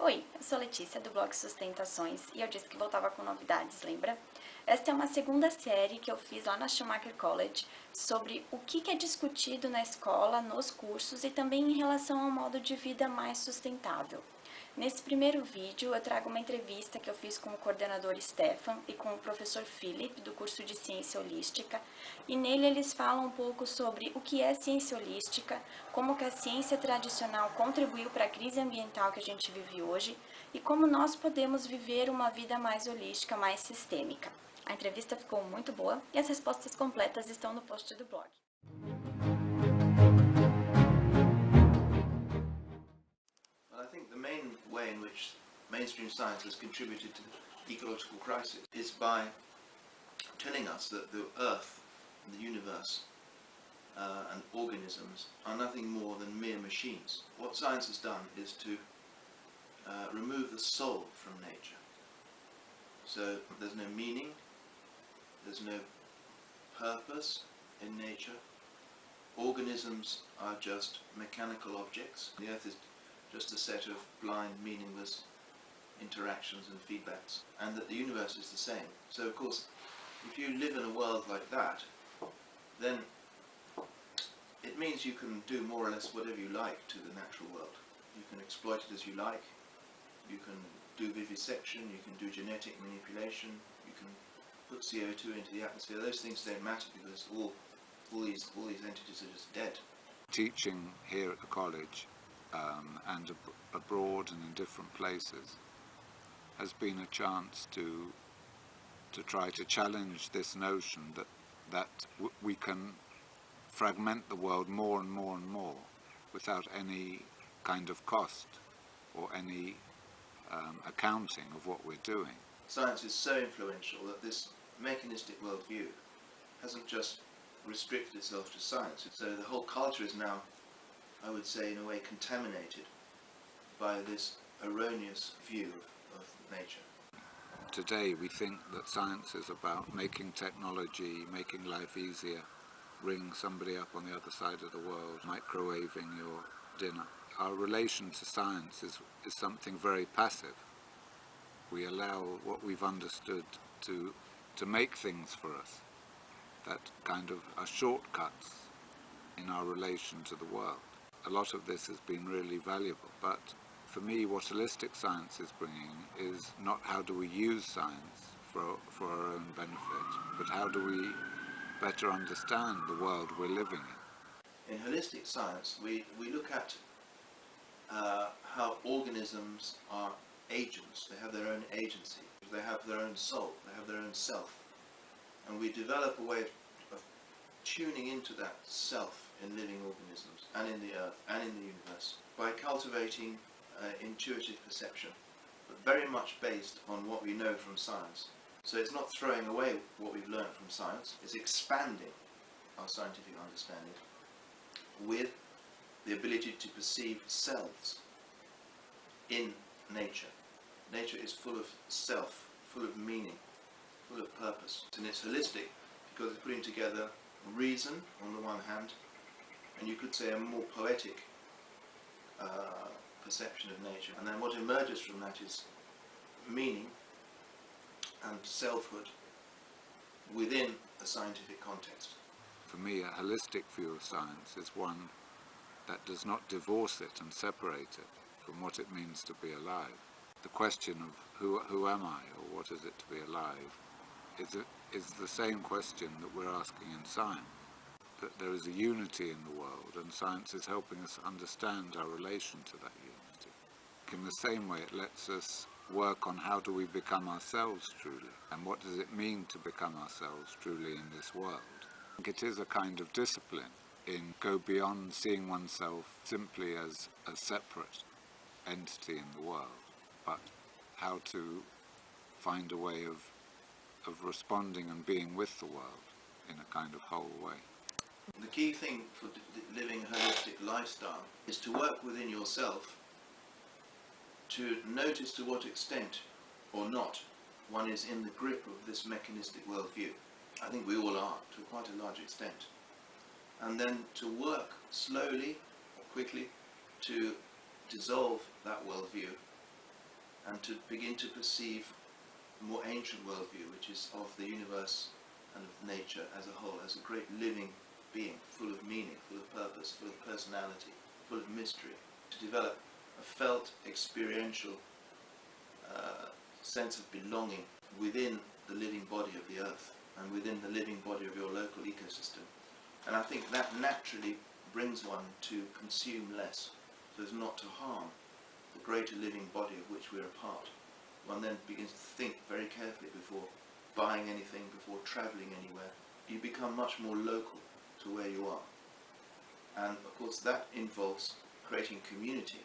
Oi, eu sou Letícia do blog Sustentações e eu disse que voltava com novidades, lembra? Esta é uma segunda série que eu fiz lá na Schumacher College sobre o que é discutido na escola, nos cursos e também em relação ao modo de vida mais sustentável. Nesse primeiro vídeo eu trago uma entrevista que eu fiz com o coordenador Stefan e com o professor Philip do curso de Ciência Holística, e nele eles falam um pouco sobre o que é ciência holística, como que a ciência tradicional contribuiu para a crise ambiental que a gente vive hoje e como nós podemos viver uma vida mais holística, mais sistêmica. A entrevista ficou muito boa e as respostas completas estão no post do blog. I think the main way in which mainstream science has contributed to the ecological crisis is by telling us that the Earth and the universe and organisms are nothing more than mere machines. What science has done is to remove the soul from nature. So there's no meaning, there's no purpose in nature. Organisms are just mechanical objects. The Earth is just a set of blind, meaningless interactions and feedbacks, and that the universe is the same. So of course, if you live in a world like that, then it means you can do more or less whatever you like to the natural world. You can exploit it as you like, you can do vivisection, you can do genetic manipulation, you can put CO2 into the atmosphere. Those things don't matter because all these entities are just dead. Teaching here at the college and abroad and in different places has been a chance to try to challenge this notion that we can fragment the world more and more and more without any kind of cost or any accounting of what we're doing. Science is so influential that this mechanistic worldview hasn't just restricted itself to science. So the whole culture is now, I would say, in a way contaminated by this erroneous view of nature. Today we think that science is about making technology, making life easier, ring somebody up on the other side of the world, microwaving your dinner. Our relation to science is something very passive. We allow what we've understood to make things for us, that kind of are shortcuts in our relation to the world. A lot of this has been really valuable, but for me what holistic science is bringing is not how do we use science for our own benefit, but how do we better understand the world we're living in. In holistic science we look at how organisms are agents. They have their own agency, they have their own soul, they have their own self, and we develop a way of tuning into that self in living organisms and in the earth and in the universe by cultivating intuitive perception, but very much based on what we know from science. So it's not throwing away what we've learned from science, it's expanding our scientific understanding with the ability to perceive selves in nature. Nature is full of self, full of meaning, full of purpose, and it's holistic because it's putting together reason on the one hand, and you could say a more poetic perception of nature, and then what emerges from that is meaning and selfhood within a scientific context. For me, a holistic view of science is one that does not divorce it and separate it from what it means to be alive. The question of who am I, or what is it to be alive, is the same question that we're asking in science. That there is a unity in the world, and science is helping us understand our relation to that unity. In the same way, it lets us work on how do we become ourselves truly, and what does it mean to become ourselves truly in this world. I think it is a kind of discipline in go beyond seeing oneself simply as a separate entity in the world, but how to find a way of responding and being with the world in a kind of whole way. The key thing for living a holistic lifestyle is to work within yourself to notice to what extent or not one is in the grip of this mechanistic worldview. I think we all are, to quite a large extent. And then to work slowly or quickly to dissolve that worldview and to begin to perceive a more ancient worldview, which is of the universe and of nature as a whole, as a great living being, full of meaning, full of purpose, full of personality, full of mystery, to develop a felt, experiential sense of belonging within the living body of the earth and within the living body of your local ecosystem. And I think that naturally brings one to consume less, so as not to harm the greater living body of which we are a part. One then begins to think very carefully before buying anything, before travelling anywhere. You become much more local to where you are. And of course that involves creating community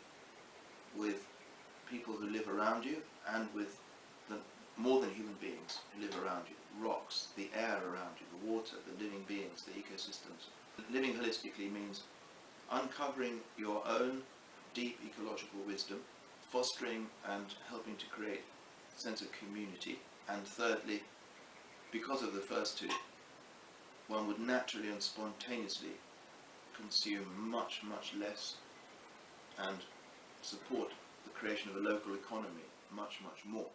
with people who live around you and with the more than human beings who live around you. Rocks, the air around you, the water, the living beings, the ecosystems. Living holistically means uncovering your own deep ecological wisdom, fostering and helping to create a sense of community, and thirdly, because of the first two, one would naturally and spontaneously consume much, much less and support the creation of a local economy much, much more.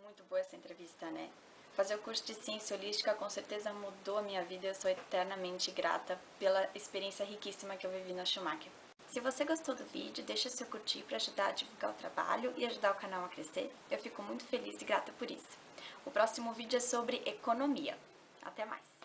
Muito boa essa entrevista, né? Fazer o curso de Ciência Holística com certeza mudou a minha vida e eu sou eternamente grata pela experiência riquíssima que eu vivi na Schumacher. Se você gostou do vídeo, deixa seu curtir para ajudar a divulgar o trabalho e ajudar o canal a crescer. Eu fico muito feliz e grata por isso. O próximo vídeo é sobre economia. Até mais!